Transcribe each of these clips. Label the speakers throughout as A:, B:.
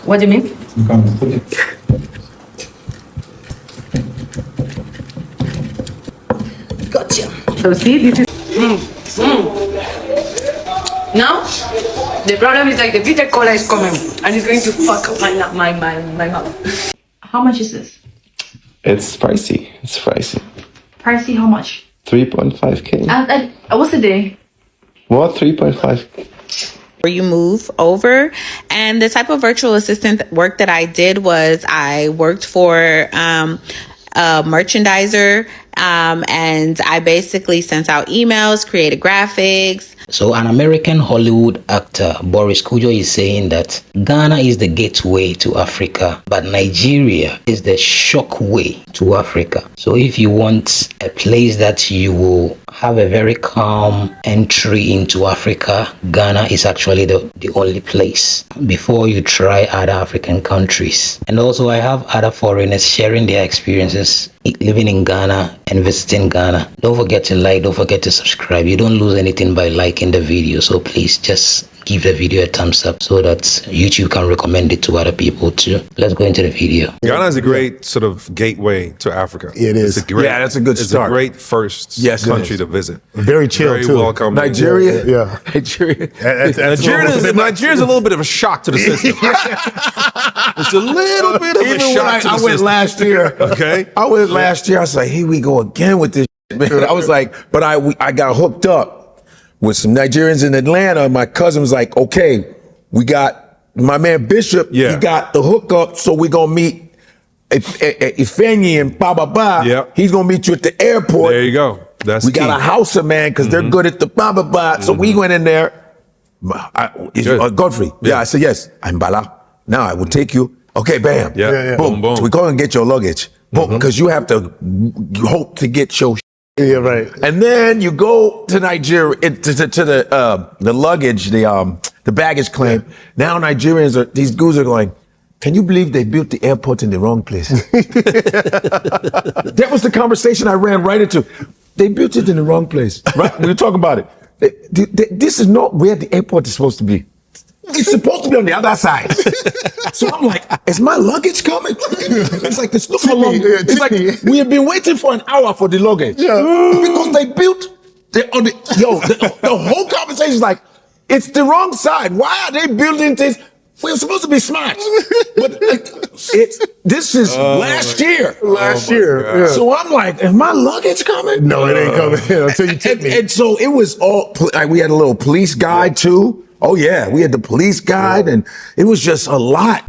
A: What do you mean? Gotcha. So see, this is... Now, the problem is like the bitter cola is coming and it's going to fuck up my mouth. How much is this?
B: It's pricey. It's pricey.
A: Pricey, how much?
B: 3.5K.
A: And what's the day?
B: What? 3.5K?
C: Where you move over. And the type of virtual assistant work that I did was I worked for a merchandiser, and I basically sent out emails, created graphics.
D: So an American Hollywood actor, Boris Kujo, is saying that Ghana is the gateway to Africa, but Nigeria is the shockway to Africa. So if you want a place that you will have a very calm entry into Africa, Ghana is actually the only place before you try other African countries. And also I have other foreigners sharing their experiences living in Ghana and visiting Ghana. Don't forget to like, don't forget to subscribe. You don't lose anything by liking the video, so please just give the video a thumbs up so that YouTube can recommend it to other people too. Let's go into the video.
E: Ghana is a great sort of gateway to Africa.
F: It is.
E: That's a good start. It's a great first country to visit.
F: Very chill,
E: very
F: too.
E: Welcome.
F: Nigeria? Yeah.
E: Nigeria. Nigeria's a little bit of a shock to the system. It's a little bit of a shock to the system.
F: I went last year.
E: Okay.
F: I went last year. I was like, here we go again with this shit, man. I was like, but I got hooked up with some Nigerians in Atlanta. My cousin was like, okay, we got my man Bishop. He got the hookup, so we gonna meet Ifeanyi and ba.
E: Yep.
F: He's gonna meet you at the airport.
E: There you go. That's
F: we got a house, man, because they're good at the ba. So we went in there. Godfrey. Yeah, I said yes. I'm Bala. Now I will take you. Okay, bam.
E: Yeah.
F: Boom.
E: Boom.
F: So we go and get your luggage. Boom, because you have to hope to get your.
G: Yeah, right.
F: And then you go to Nigeria to the luggage, the baggage claim. Yeah. Now Nigerians these dudes are going, can you believe they built the airport in the wrong place? That was the conversation I ran right into. They built it in the wrong place. Right? We were talking about it. This is not where the airport is supposed to be. It's supposed to be on the other side. So I'm like, is my luggage coming? It's like this. Look how long. It's like we have been waiting for an hour for the luggage. Yeah. Because they built the whole conversation is like, it's the wrong side. Why are they building things? We're supposed to be smart. But this is last year.
G: Last year. Yeah.
F: So I'm like, is my luggage coming?
G: No, it ain't coming until you tip me.
F: And so it was all, like we had a little police guide too. Oh yeah, we had the police guide and it was just a lot.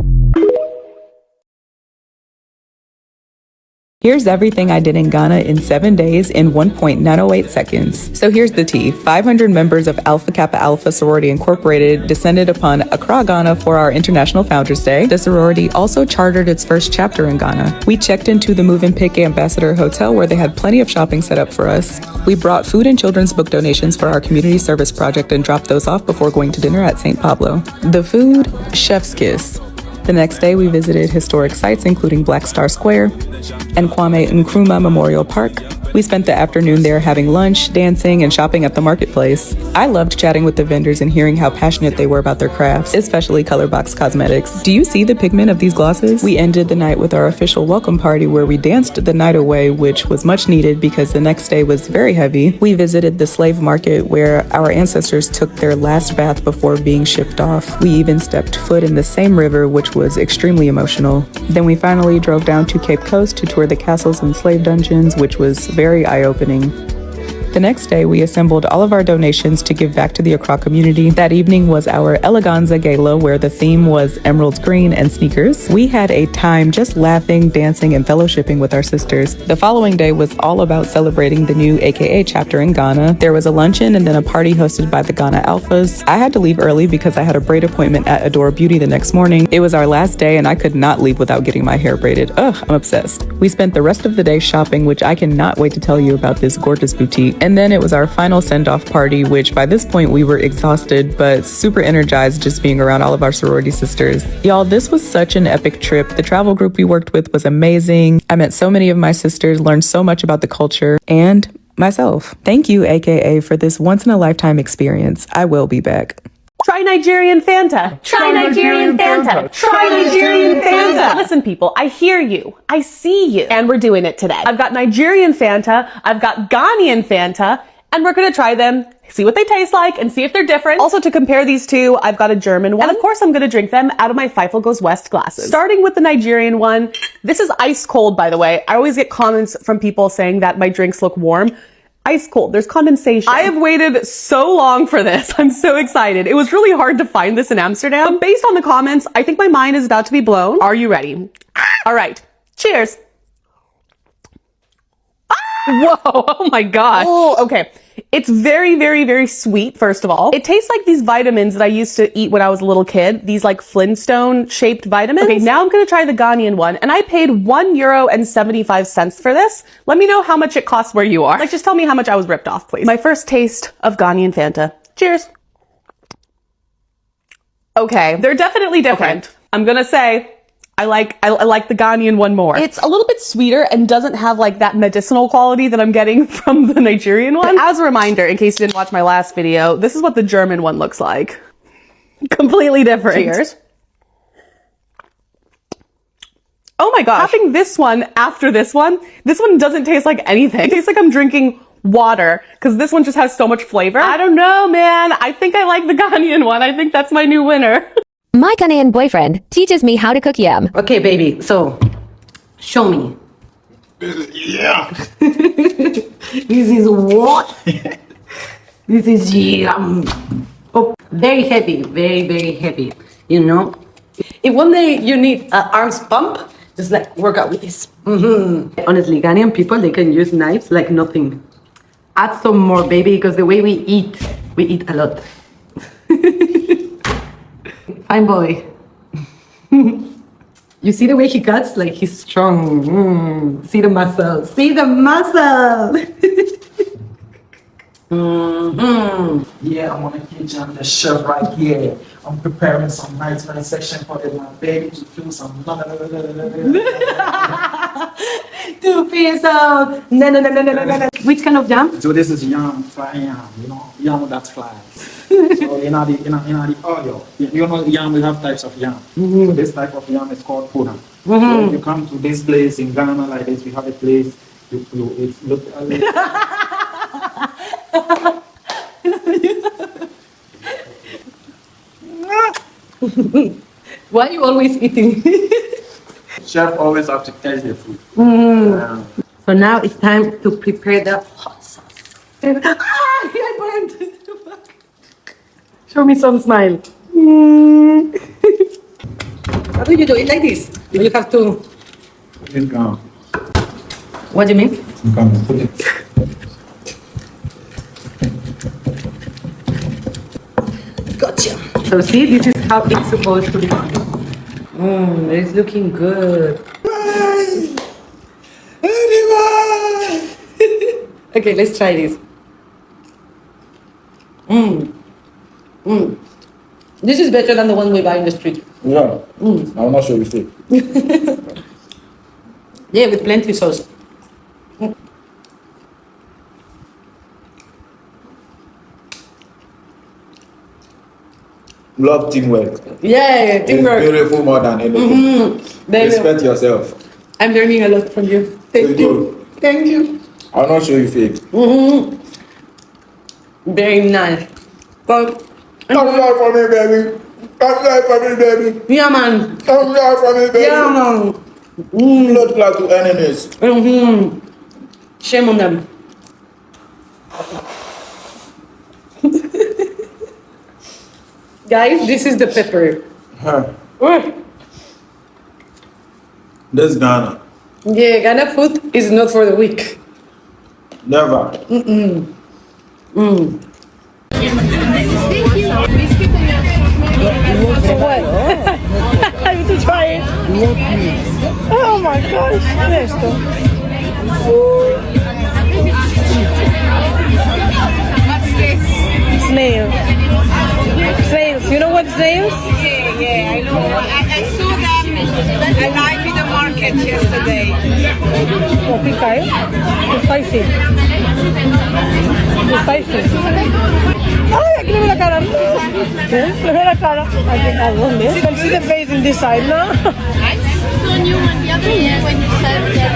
H: Here's everything I did in Ghana in 7 days in 1.908 seconds. So here's the tea. 500 members of Alpha Kappa Alpha Sorority Incorporated descended upon Accra, Ghana for our International Founders Day. The sorority also chartered its first chapter in Ghana. We checked into the Move and Pick Ambassador Hotel where they had plenty of shopping set up for us. We brought food and children's book donations for our community service project and dropped those off before going to dinner at St. Pablo. The food, chef's kiss. The next day, we visited historic sites, including Black Star Square and Kwame Nkrumah Memorial Park. We spent the afternoon there having lunch, dancing, and shopping at the marketplace. I loved chatting with the vendors and hearing how passionate they were about their crafts, especially Colorbox Cosmetics. Do you see the pigment of these glosses? We ended the night with our official welcome party where we danced the night away, which was much needed because the next day was very heavy. We visited the slave market where our ancestors took their last bath before being shipped off. We even stepped foot in the same river, which was extremely emotional. Then we finally drove down to Cape Coast to tour the castles and slave dungeons, which was very eye-opening. The next day, we assembled all of our donations to give back to the Accra community. That evening was our Eleganza Gala, where the theme was emerald green and sneakers. We had a time just laughing, dancing, and fellowshipping with our sisters. The following day was all about celebrating the new AKA chapter in Ghana. There was a luncheon and then a party hosted by the Ghana Alphas. I had to leave early because I had a braid appointment at Adore Beauty the next morning. It was our last day and I could not leave without getting my hair braided. Ugh, I'm obsessed. We spent the rest of the day shopping, which I cannot wait to tell you about this gorgeous boutique. And then it was our final send-off party, which by this point we were exhausted, but super energized just being around all of our sorority sisters. Y'all, this was such an epic trip. The travel group we worked with was amazing. I met so many of my sisters, learned so much about the culture, and myself. Thank you, AKA, for this once-in-a-lifetime experience. I will be back.
I: Try Nigerian Fanta. Try Nigerian Fanta. Try Nigerian Fanta. Listen, people, I hear you. I see you. And we're doing it today. I've got Nigerian Fanta. I've got Ghanaian Fanta. And we're going to try them, see what they taste like, and see if they're different. Also, to compare these two, I've got a German one. And of course, I'm going to drink them out of my Feifel Goes West glasses. Starting with the Nigerian one. This is ice cold, by the way. I always get comments from people saying that my drinks look warm. Ice cold. There's condensation. I have waited so long for this. I'm so excited. It was really hard to find this in Amsterdam. But based on the comments, I think my mind is about to be blown. Are you ready? All right. Cheers. Whoa, oh my gosh. Oh, okay. It's very, very, very sweet, first of all. It tastes like these vitamins that I used to eat when I was a little kid. These like Flintstone shaped vitamins. Okay, now I'm gonna try the Ghanaian one, and I paid €1.75 for this. Let me know how much it costs where you are. Like, just tell me how much I was ripped off, please. My first taste of Ghanaian Fanta. Cheers. Okay, they're definitely different. Okay. I'm gonna say, I like the Ghanaian one more. It's a little bit sweeter and doesn't have like that medicinal quality that I'm getting from the Nigerian one. But as a reminder, in case you didn't watch my last video, this is what the German one looks like. Completely different. Cheers. Oh my gosh. Having this one after this one doesn't taste like anything. It tastes like I'm drinking water because this one just has so much flavor. I don't know, man. I think I like the Ghanaian one. I think that's my new winner.
J: My Ghanaian boyfriend teaches me how to cook yam.
A: Okay, baby, so show me.
F: Yeah.
A: This is what? This is yam. Oh, very heavy, very, very heavy. You know, if one day you need an arms pump, just like work out with this. Honestly, Ghanaian people, they can use knives like nothing. Add some more, baby, because the way we eat a lot. Fine boy. You see the way he cuts? Like, he's strong. See the muscle. See the muscle.
K: Yeah, I'm on the kitchen. I'm the chef right here. I'm preparing some nice section for my baby to feel some.
A: To feel some. No. Which kind of jam?
K: So this is yam, fry yam. You know, yam that flies. So in the oil, you know, yam, we have types of yam. So this type of yam is called puna. So if you come to this place in Ghana like this, we have a place. It's look.
A: Why are you always eating?
K: Chef always have to taste the food.
A: So now it's time to prepare the hot sauce. I burned. Show me some smile. How do you do it like this? You have to.
K: It's gone.
A: What do you mean?
K: Put it.
A: Gotcha. So see, this is how it's supposed to be. It's looking good. Okay, let's try this. This is better than the one we buy in the street.
K: Yeah. I'm not sure you see.
A: Yeah, with plenty sauce.
K: Love teamwork.
A: Yeah, teamwork.
K: It's beautiful more than anything. Respect yourself.
A: I'm learning a lot from you. Thank you. Thank you.
K: I'm not sure you feel.
A: Very nice. But
K: come here for me, baby. Come here for me, baby.
A: Yeah, man.
K: Come here for me, baby.
A: Yeah, man.
K: Not glad to enemies.
A: Shame on them. Guys, this is the pepper.
K: This is Ghana.
A: Yeah, Ghana food is not for the weak.
K: Never.
A: What? I need to try it. Oh my gosh. Esto. Snails. Snails. You know what snails?
L: Yeah, I know. I saw them alive in the market yesterday.
A: Oh, pica, eh? It's spicy. It's spicy. Oh my
I: Aquí le ve la cara. Le ve la cara. ¿A dónde? See the face in this side, ¿no?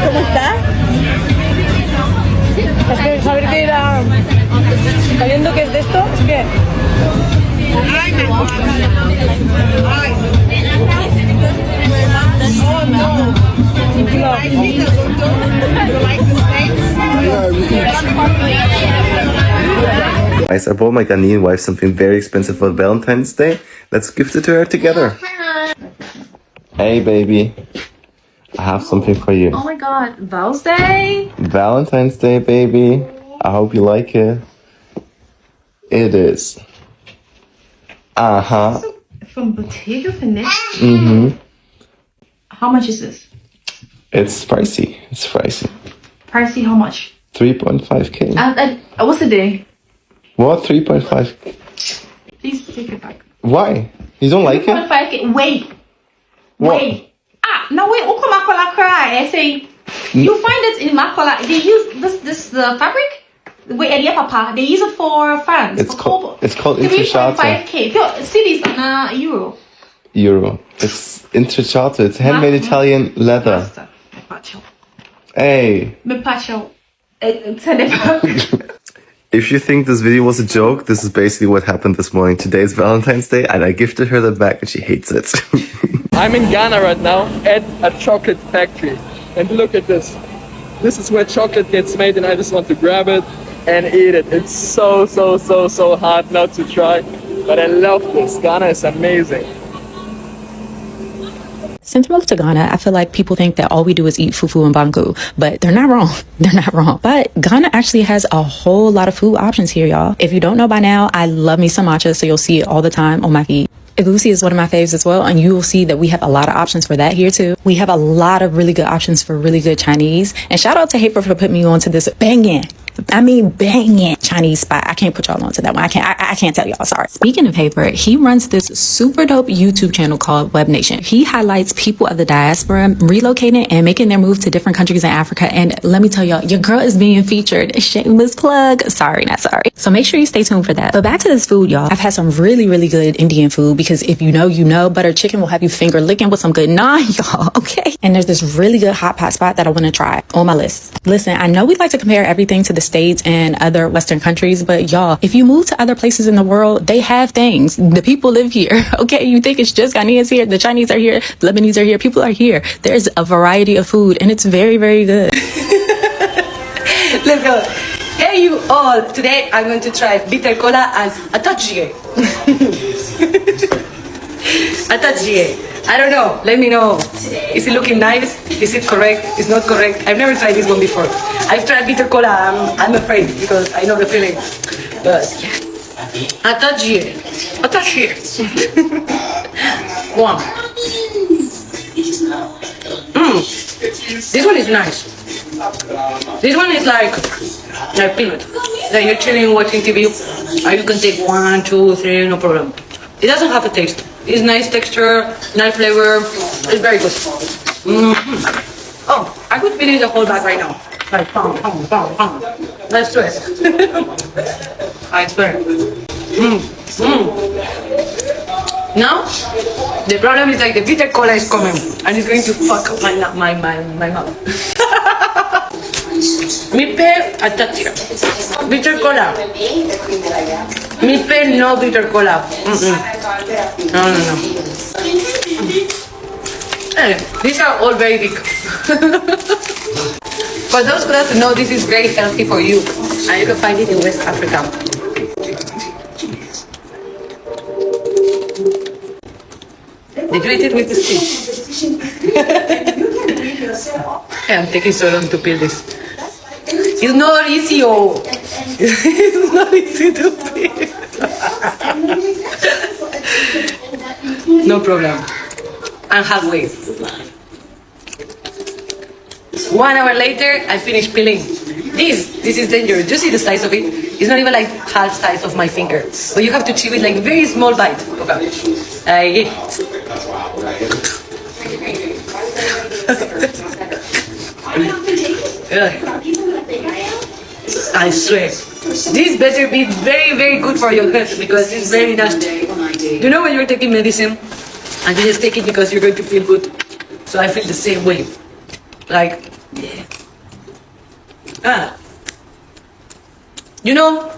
I: ¿Cómo está? Es que saber que era... Sabiendo que es de esto, es que... Ay, me Ay. Oh, no.
B: Guys, I bought my Ghanaian wife something very expensive for Valentine's Day. Let's gift it to her together. Hey, baby. I have something for you.
M: Oh my god, Val's Day?
B: Valentine's Day, baby. I hope you like it. It is. Uh-huh.
M: From Bottega Veneta?
B: Mm-hmm.
M: How much is this?
B: It's pricey. It's pricey.
M: Pricey, how much?
B: 3.5K.
M: What's the day?
B: What? 3.5?
M: Please take it back.
B: Why? You don't like it?
M: 3.5K. Wait.
B: What?
M: Wait. No, wait. Uko makola cry. I say, you find it in makola. They use this fabric. Wait, Elia Papa. They use it for France.
B: It's called intrecciato.
M: 3.5K. See this on euro.
B: Euro. It's intrecciato. It's handmade Italian leather. Hey. If you think this video was a joke, this is basically what happened this morning. Today is Valentine's Day and I gifted her the bag and she hates it.
N: I'm in Ghana right now at a chocolate factory. And look at this. This is where chocolate gets made and I just want to grab it and eat it. It's so hard not to try. But I love this. Ghana is amazing.
C: Since I moved to Ghana, I feel like people think that all we do is eat fufu and banku, but they're not wrong. They're not wrong. But Ghana actually has a whole lot of food options here, y'all. If you don't know by now, I love me some matcha, so you'll see it all the time on my feed. Egusi is one of my faves as well, and you will see that we have a lot of options for that here too. We have a lot of really good options for really good Chinese. And shout out to Haper for putting me on to this banging Chinese spot. I can't put y'all onto that one. I can't tell y'all, sorry. Speaking of Haper, he runs this super dope YouTube channel called Web Nation. He highlights people of the diaspora relocating and making their move to different countries in Africa. And let me tell y'all, your girl is being featured. Shameless plug. Sorry, not sorry. So make sure you stay tuned for that. But back to this food, y'all. I've had some really good Indian food because if you know, you know. Butter chicken will have you finger licking with some good naan, y'all. Okay. And there's this really good hot pot spot that I want to try on my list. Listen, I know we like to compare everything to the States and other Western countries, but y'all, if you move to other places in the world, they have things. The people live here. Okay. You think it's just Ghanaians here, the Chinese are here, the Lebanese are here, people are here. There's a variety of food and it's very good.
A: Let's go. Hey you all, today I'm going to try bitter cola and atachie. Atachie. I don't know, let me know. Is it looking nice? Is it correct? Is not correct? I've never tried this one before. I've tried bitter cola, I'm afraid because I know the feeling. But atachie. One. This one is nice. This one is like peanut. Like you're chilling watching TV and you can take 1, 2, 3, no problem. It doesn't have a taste. It's nice texture, nice flavor. It's very good. Oh, I could finish the whole bag right now. Like pound. I swear. I swear. Now, the problem is like the bitter cola is coming and it's going to fuck up my mouth. Mipe atachia. Bitter cola. Mipe no bitter cola. No. Hey, these are all very big. For those who don't know, this is very healthy for you. And you can find it in West Africa. Did you eat it with the stick? I'm taking so long to peel this. It's not easy, oh. It's not easy to peel. No problem. I'm halfway. 1 hour later, I finished peeling. This is dangerous. Do you see the size of it? It's not even like half size of my finger. But you have to chew it like very small bite. Okay. I swear. This better be very, very good for your health because it's very nasty. You know when you're taking medicine and you just take it because you're going to feel good? So I feel the same way. Like, yeah. You know,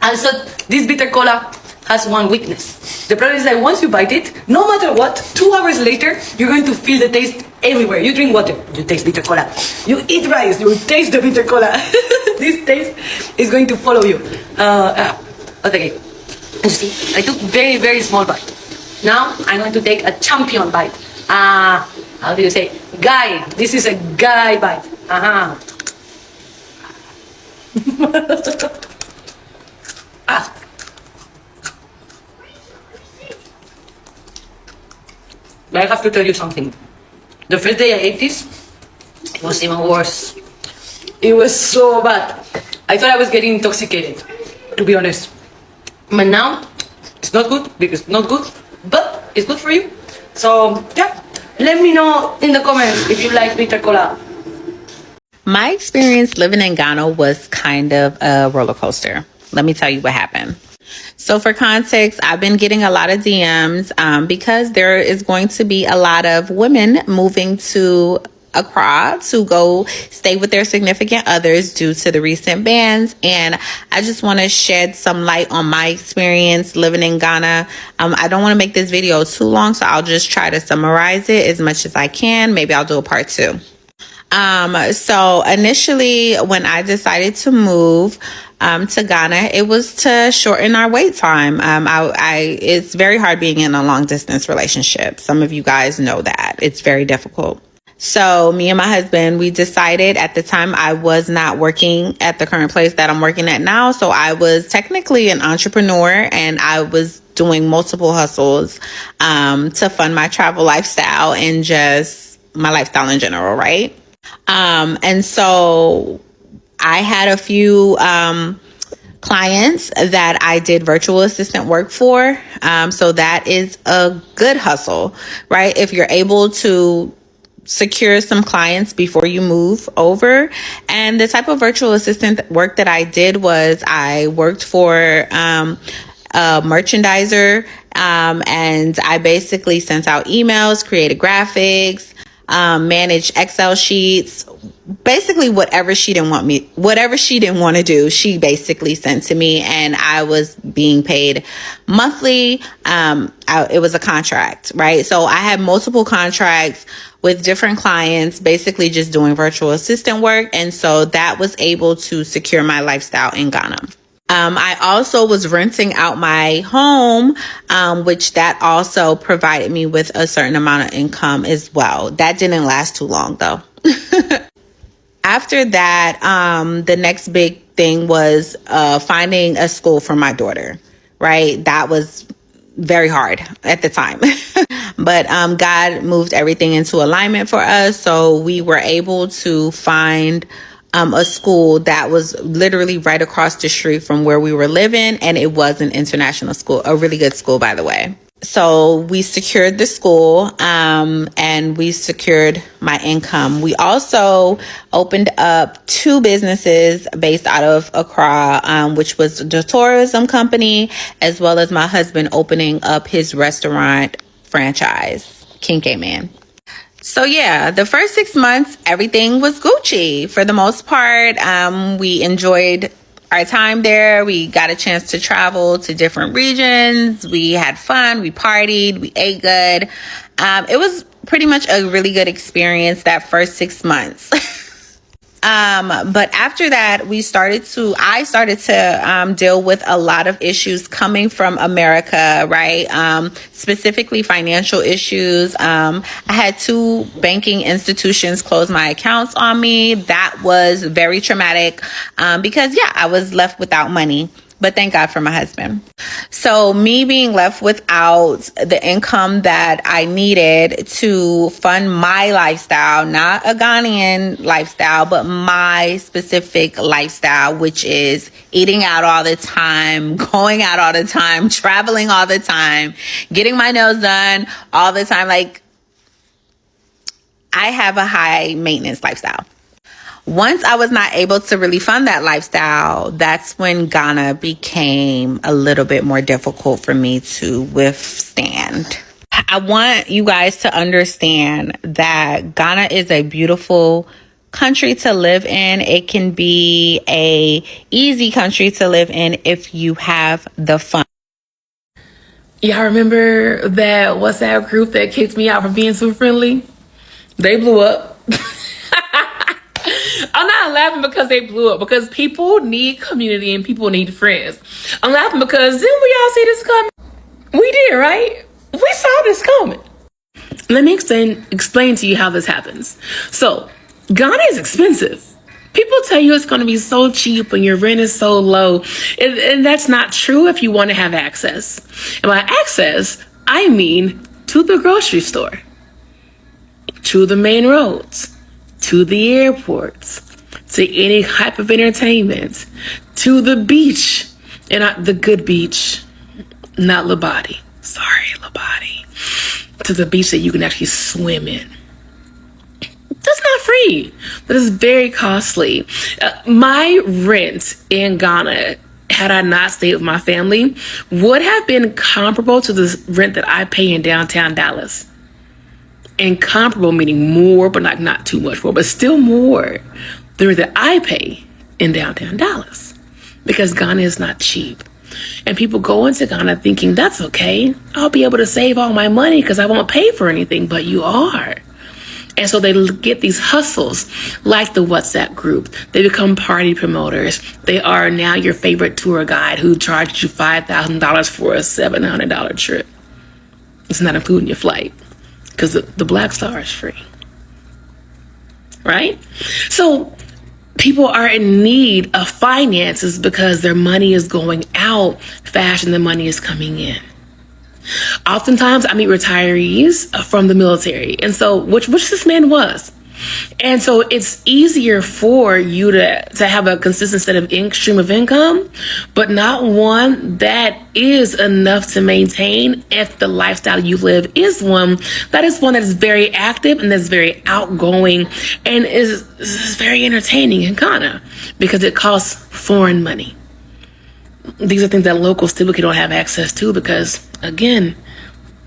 A: also this bitter cola has one weakness. The problem is that once you bite it, no matter what, 2 hours later, you're going to feel the taste everywhere. You drink water, you taste bitter cola. You eat rice, you taste the bitter cola. This taste is going to follow you. Okay, you see, I took very, very small bite. Now I'm going to take a champion bite. How do you say? Guy. This is a guy bite. But I have to tell you something. The first day I ate this, it was even worse. It was so bad. I thought I was getting intoxicated, to be honest. But now, it's not good because it's not good, but it's good for you. So, yeah, let me know in the comments if you like bitter cola.
C: My experience living in Ghana was kind of a roller coaster. Let me tell you what happened. So for context, I've been getting a lot of DMs because there is going to be a lot of women moving to Accra to go stay with their significant others due to the recent bans. And I just want to shed some light on my experience living in Ghana. I don't want to make this video too long, so I'll just try to summarize it as much as I can. Maybe I'll do a part 2. So initially when I decided to move to Ghana, it was to shorten our wait time. It's very hard being in a long distance relationship. Some of you guys know that. It's very difficult. So me and my husband, we decided at the time I was not working at the current place that I'm working at now. So I was technically an entrepreneur and I was doing multiple hustles to fund my travel lifestyle and just my lifestyle in general, right? And so I had a few clients that I did virtual assistant work for. So that is a good hustle, right? If you're able to secure some clients before you move over. And the type of virtual assistant work that I did was I worked for a merchandiser, and I basically sent out emails, created graphics, managed Excel sheets, basically whatever she didn't want to do, she basically sent to me, and I was being paid monthly. It was a contract, right? So I had multiple contracts with different clients, basically just doing virtual assistant work. And so that was able to secure my lifestyle in Ghana. I also was renting out my home, which that also provided me with a certain amount of income as well. That didn't last too long though. After that, the next big thing was finding a school for my daughter, right? That was very hard at the time. But God moved everything into alignment for us. So we were able to find a school that was literally right across the street from where we were living. And it was an international school, a really good school, by the way. So we secured the school and we secured my income. We also opened up 2 businesses based out of Accra, which was the tourism company, as well as my husband opening up his restaurant franchise, King K Man. So yeah, the first 6 months, everything was Gucci for the most part. We enjoyed our time there. We got a chance to travel to different regions. We had fun. We partied. We ate good. It was pretty much a really good experience that first 6 months. But after that, I started to deal with a lot of issues coming from America, right? Specifically financial issues. I had 2 banking institutions close my accounts on me. That was very traumatic because, yeah, I was left without money. But thank God for my husband. So me being left without the income that I needed to fund my lifestyle, not a Ghanaian lifestyle, but my specific lifestyle, which is eating out all the time, going out all the time, traveling all the time, getting my nails done all the time. Like, I have a high maintenance lifestyle. once I was not able to really fund that lifestyle, that's when Ghana became a little bit more difficult for me to withstand. I want you guys to understand that Ghana is a beautiful country to live in. It can be a easy country to live in if you have the fun.
O: Y'all remember that WhatsApp group that kicked me out for being too friendly? They blew up. I'm not laughing because they blew up, because people need community and people need friends. I'm laughing because didn't we all see this coming? We did, right? We saw this coming. Let me explain to you how this happens. So, Ghana is expensive. People tell you it's going to be so cheap and your rent is so low. And that's not true if you want to have access. And by access, I mean to the grocery store, to the main roads, to the airports, to any type of entertainment, to the beach, and the good beach, not Labadi. Sorry, Labadi. To the beach that you can actually swim in. That's not free. That is very costly. My rent in Ghana, had I not stayed with my family, would have been comparable to the rent that I pay in downtown Dallas. And comparable meaning more, but not too much more, but still more than that I pay in downtown Dallas. Because Ghana is not cheap. And people go into Ghana thinking, that's okay. I'll be able to save all my money because I won't pay for anything, but you are. And so they get these hustles like the WhatsApp group. They become party promoters. They are now your favorite tour guide who charges you $5,000 for a $700 trip. It's not including your flight because the Black Star is free. Right? So people are in need of finances because their money is going out faster than the money is coming in. Oftentimes I meet retirees from the military, and so which this man was. And so it's easier for you to have a consistent set of stream of income, but not one that is enough to maintain if the lifestyle you live is one that is very active and that's very outgoing and is very entertaining in Ghana because it costs foreign money. These are things that locals typically don't have access to because, again,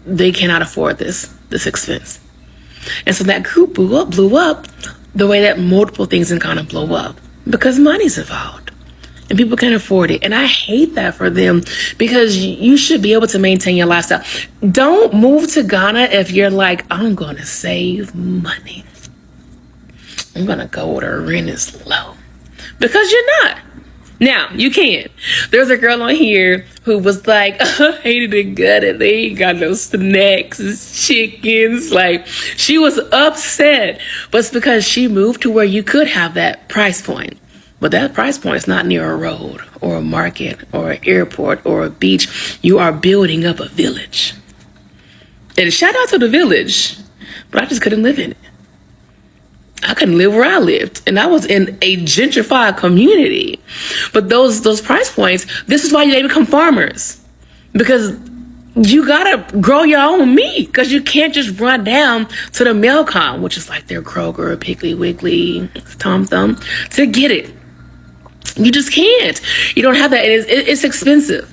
O: they cannot afford this expense. And so that group blew up the way that multiple things in Ghana blow up because money's involved and people can't afford it. And I hate that for them because you should be able to maintain your lifestyle. Don't move to Ghana if you're like, I'm going to save money. I'm going to go where the rent is low, because you're not. Now, you can. There's a girl on here who was like, I hated it good and they ain't got no snacks, it's chickens. Like, she was upset. But it's because she moved to where you could have that price point. But that price point is not near a road or a market or an airport or a beach. You are building up a village. And shout out to the village, but I just couldn't live in it. I couldn't live where I lived, and I was in a gentrified community. But those price points, this is why they become farmers, because you gotta grow your own meat, because you can't just run down to the Melcom, which is like their Kroger, Piggly Wiggly, Tom Thumb, to get it. You just can't. You don't have that. It's expensive.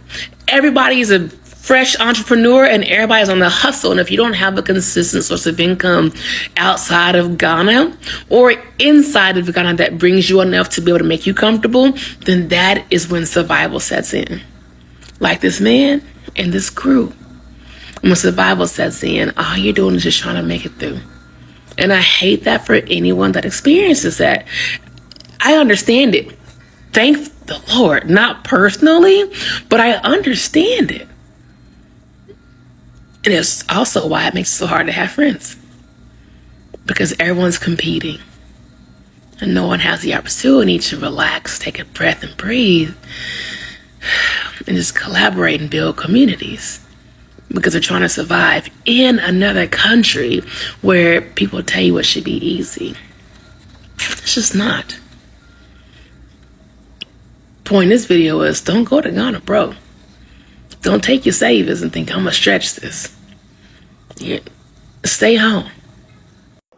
O: Everybody is a fresh entrepreneur and everybody's on the hustle. And if you don't have a consistent source of income outside of Ghana or inside of Ghana that brings you enough to be able to make you comfortable, then that is when survival sets in. Like this man and this crew. When survival sets in, all you're doing is just trying to make it through. And I hate that for anyone that experiences that. I understand it. Thank the Lord. Not personally, but I understand it. And it's also why it makes it so hard to have friends. Because everyone's competing. And no one has the opportunity to relax, take a breath, and breathe. And just collaborate and build communities. Because they're trying to survive in another country where people tell you it should be easy. It's just not. Point of this video is don't go to Ghana, bro. Don't take your savings and think I'm gonna stretch this. Yeah. Stay home.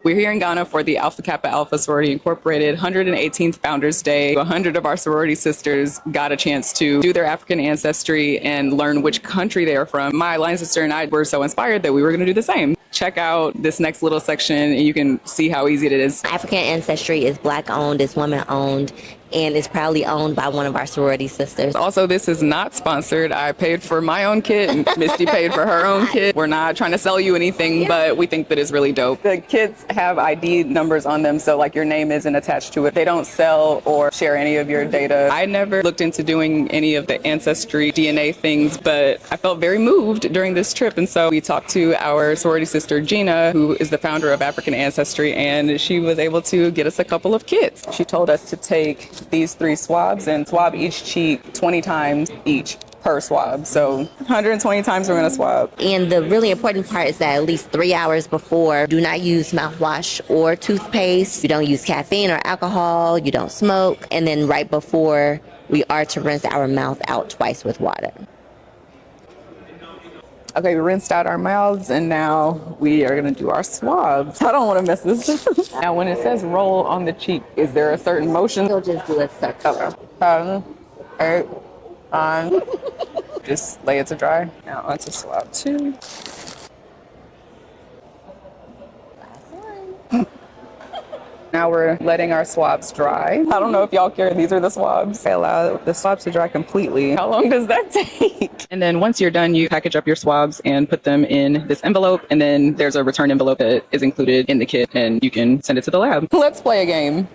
H: We're here in Ghana for the Alpha Kappa Alpha Sorority Incorporated 118th Founders Day. 100 of our sorority sisters got a chance to do their African ancestry and learn which country they are from. My line sister and I were so inspired that we were going to do the same. Check out this next little section and you can see how easy it is.
P: African ancestry is Black owned, it's woman owned, and is proudly owned by one of our sorority sisters.
H: Also, this is not sponsored. I paid for my own kit and Misty paid for her own kit. We're not trying to sell you anything, but we think that it's really dope. The kits have ID numbers on them, so like your name isn't attached to it. They don't sell or share any of your data. I never looked into doing any of the ancestry DNA things, but I felt very moved during this trip. And so we talked to our sorority sister, Gina, who is the founder of African Ancestry, and she was able to get us a couple of kits. She told us to take these 3 swabs and swab each cheek 20 times each per swab. So 120 times we're going to swab.
P: And the really important part is that at least 3 hours before, do not use mouthwash or toothpaste. You don't use caffeine or alcohol. You don't smoke. And then right before, we are to rinse our mouth out twice with water.
H: Okay, we rinsed out our mouths and now we are gonna do our swabs. I don't wanna mess this up. Now when it says roll on the cheek, is there a certain motion?
P: You'll just do it circular.
H: 7, 8, 9. Just lay it to dry. Now onto swab 2. Now we're letting our swabs dry. I don't know if y'all care. These are the swabs. I allow the swabs to dry completely. How long does that take? And then once you're done, you package up your swabs and put them in this envelope. And then there's a return envelope that is included in the kit and you can send it to the lab. Let's play a game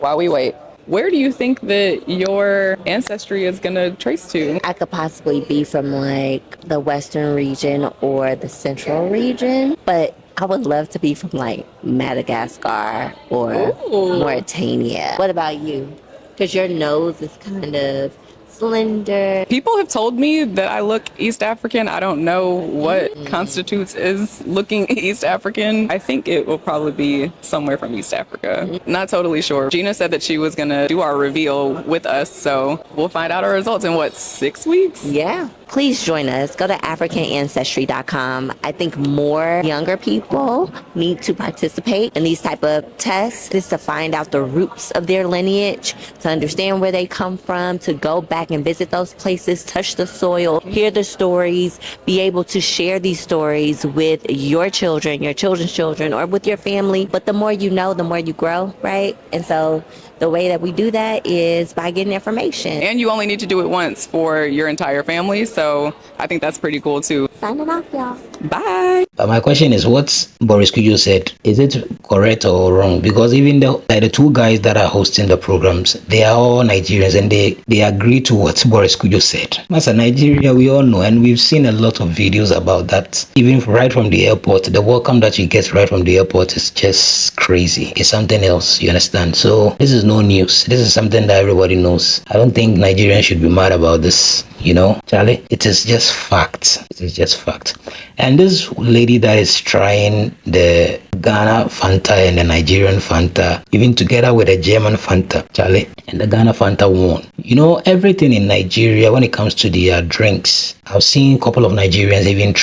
H: while we wait. Where do you think that your ancestry is going to trace to?
P: I could possibly be from like the Western region or the Central region, but I would love to be from like Madagascar or Mauritania. What about you? Because your nose is kind of slender.
H: People have told me that I look East African. I don't know what constitutes as looking East African. I think it will probably be somewhere from East Africa. Not totally sure. Gina said that she was gonna do our reveal with us, so we'll find out our results in what, 6 weeks?
P: Yeah. Please join us. Go to AfricanAncestry.com. I think more younger people need to participate in these type of tests, just to find out the roots of their lineage, to understand where they come from, to go back and visit those places, touch the soil, hear the stories, be able to share these stories with your children, your children's children, or with your family. But the more you know, the more you grow, right? And so the way that we do that is by getting information.
H: And you only need to do it once for your entire family, so I think that's pretty cool too.
P: Signing off, y'all.
H: Bye.
D: But my question is, what Boris Kujo said, is it correct or wrong? Because even the 2 guys that are hosting the programs, they are all Nigerians and they agree to what Boris Kujo said. As a Nigeria, we all know, and we've seen a lot of videos about that. Even right from the airport, the welcome that you get right from the airport is just crazy. It's something else, you understand? So this is no news. This is something that everybody knows. I don't think Nigerians should be mad about this, you know, Charlie. It is just fact. It is just fact. And this lady that is trying the Ghana Fanta and the Nigerian Fanta, even together with the German Fanta, Charlie, and the Ghana Fanta won. You know, everything in Nigeria, when it comes to their drinks, I've seen a couple of Nigerians even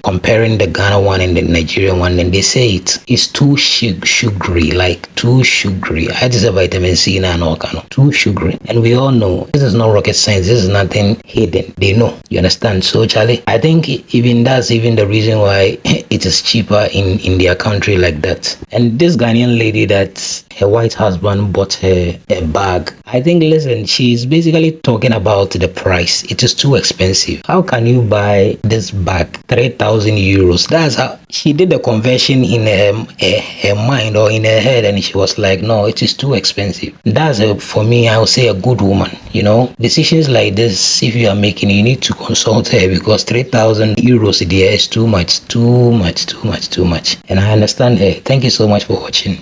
D: comparing the Ghana one and the Nigerian one, and they say it's too sugary, like too sugary. I had to say vitamin C and all kind of too sugary. And we all know this is not rocket science. This is nothing hidden. They know. You understand? So, Charlie, I think even that's even the reason why it is cheaper in their country like that. And this Ghanaian lady that her white husband bought her a bag, I think, listen, she's basically talking about the price. It is too expensive. How can you buy this bag 3,000 euros? That's how she did the conversion in her mind or in her head, and she was like, no, it is too expensive. That's for me, I would say a good woman. You know, decisions like this, if you are making, you need to consult her, because 3,000 euros a year is too much. And I understand her. Thank you so much for watching.